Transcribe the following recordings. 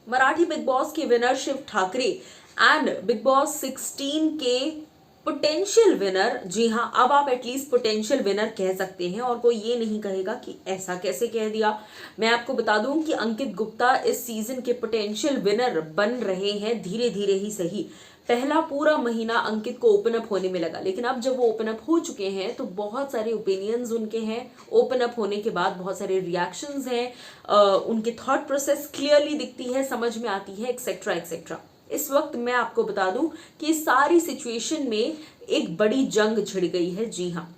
Marathi Bigg Boss के winner Shiv Thackeray and Bigg Boss 16 के potential winner, जी हाँ अब आप एटलीस्ट पोटेंशियल विनर कह सकते हैं और कोई ये नहीं कहेगा कि ऐसा कैसे कह दिया। मैं आपको बता दूं कि अंकित गुप्ता इस सीजन के पोटेंशियल विनर बन रहे हैं, धीरे धीरे ही सही। पहला पूरा महीना अंकित को ओपन अप होने में लगा, लेकिन अब जब वो ओपन अप हो चुके हैं तो बहुत सारे ओपिनियंस उनके हैं। ओपन अप होने के बाद बहुत सारे रिएक्शंस हैं, उनके थॉट प्रोसेस क्लियरली दिखती है, समझ में आती है, एक्सेट्रा एक्सेट्रा। इस वक्त मैं आपको बता दूं कि सारी सिचुएशन में एक बड़ी जंग छिड़ गई है। जी हाँ,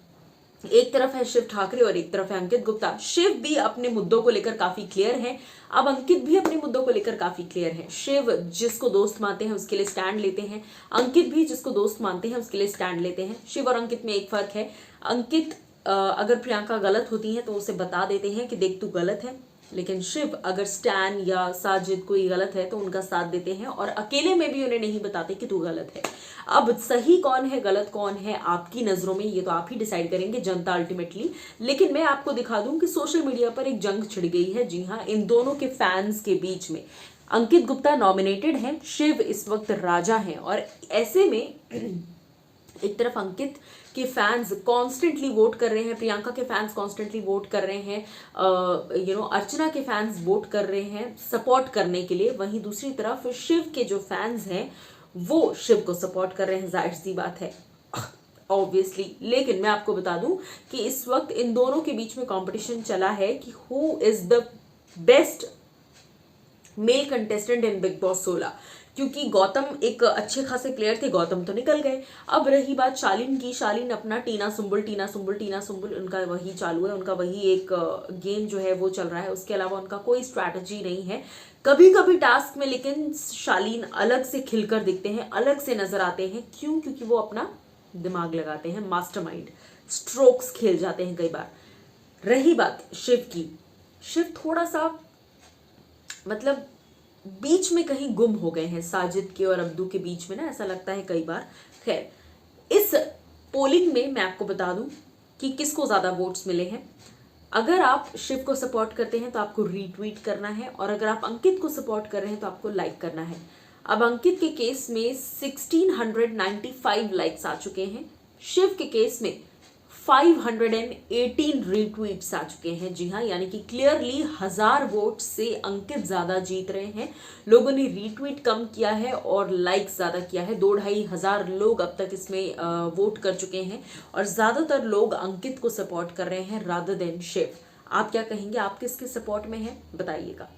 एक तरफ है शिव ठाकरे और एक तरफ है अंकित गुप्ता। शिव भी अपने मुद्दों को लेकर काफी क्लियर है, अब अंकित भी अपने मुद्दों को लेकर काफी क्लियर है। शिव जिसको दोस्त मानते हैं उसके लिए स्टैंड लेते हैं, अंकित भी जिसको दोस्त मानते हैं उसके लिए स्टैंड लेते हैं। शिव और अंकित में एक फर्क है, अंकित अगर प्रियंका गलत होती है तो उसे बता देते हैं कि देख तू गलत है, लेकिन शिव अगर स्टैन या साजिद कोई गलत है तो उनका साथ देते हैं और अकेले में भी उन्हें नहीं बताते कि तू गलत है। अब सही कौन है गलत कौन है आपकी नजरों में, ये तो आप ही डिसाइड करेंगे, जनता अल्टीमेटली। लेकिन मैं आपको दिखा दूं कि सोशल मीडिया पर एक जंग छिड़ गई है, जी हाँ, इन दोनों के फैंस के बीच में। अंकित गुप्ता नॉमिनेटेड है, शिव इस वक्त राजा हैं और ऐसे में एक तरफ अंकित के फैंस कॉन्स्टेंटली वोट कर रहे हैं, प्रियंका के फैंस कॉन्स्टेंटली वोट कर रहे हैं, अर्चना के फैंस वोट कर रहे हैं सपोर्ट करने के लिए। वहीं दूसरी तरफ शिव के जो फैंस हैं वो शिव को सपोर्ट कर रहे हैं, जाहिर सी बात है ऑब्वियसली। लेकिन मैं आपको बता दूं कि इस वक्त इन दोनों के बीच में कंपटीशन चला है कि who is the best male contestant in big Boss 16, क्योंकि गौतम एक अच्छे खासे प्लेयर थे, गौतम तो निकल गए। अब रही बात शालीन की, शालीन अपना टीना सुंबुल उनका वही चालू है, उनका वही एक गेम जो है वो चल रहा है, उसके अलावा उनका कोई स्ट्रैटेजी नहीं है। कभी कभी टास्क में लेकिन शालीन अलग से खिलकर दिखते हैं, अलग से नजर आते हैं। क्यों? क्योंकि वो अपना दिमाग लगाते हैं, मास्टरमाइंड स्ट्रोक्स खेल जाते हैं कई बार। रही बात शिव की, शिव थोड़ा सा मतलब बीच में कहीं गुम हो गए हैं, साजिद के और अब्दू के बीच में ना, ऐसा लगता है कई बार। खैर, इस पोलिंग में मैं आपको बता दूं कि किसको ज्यादा वोट्स मिले हैं। अगर आप शिव को सपोर्ट करते हैं तो आपको रीट्वीट करना है, और अगर आप अंकित को सपोर्ट कर रहे हैं तो आपको लाइक करना है। अब अंकित के केस में 1695 लाइक्स आ चुके हैं, शिव के केस में 518 रीट्वीट्स आ चुके हैं। जी हाँ, यानी कि क्लियरली 1000 वोट से अंकित ज्यादा जीत रहे हैं। लोगों ने रीट्वीट कम किया है और लाइक्स ज्यादा किया है, 2-2,500 लोग अब तक इसमें वोट कर चुके हैं और ज्यादातर लोग अंकित को सपोर्ट कर रहे हैं रादर देन शिव। आप क्या कहेंगे, आप किसके सपोर्ट में हैं, बताइएगा।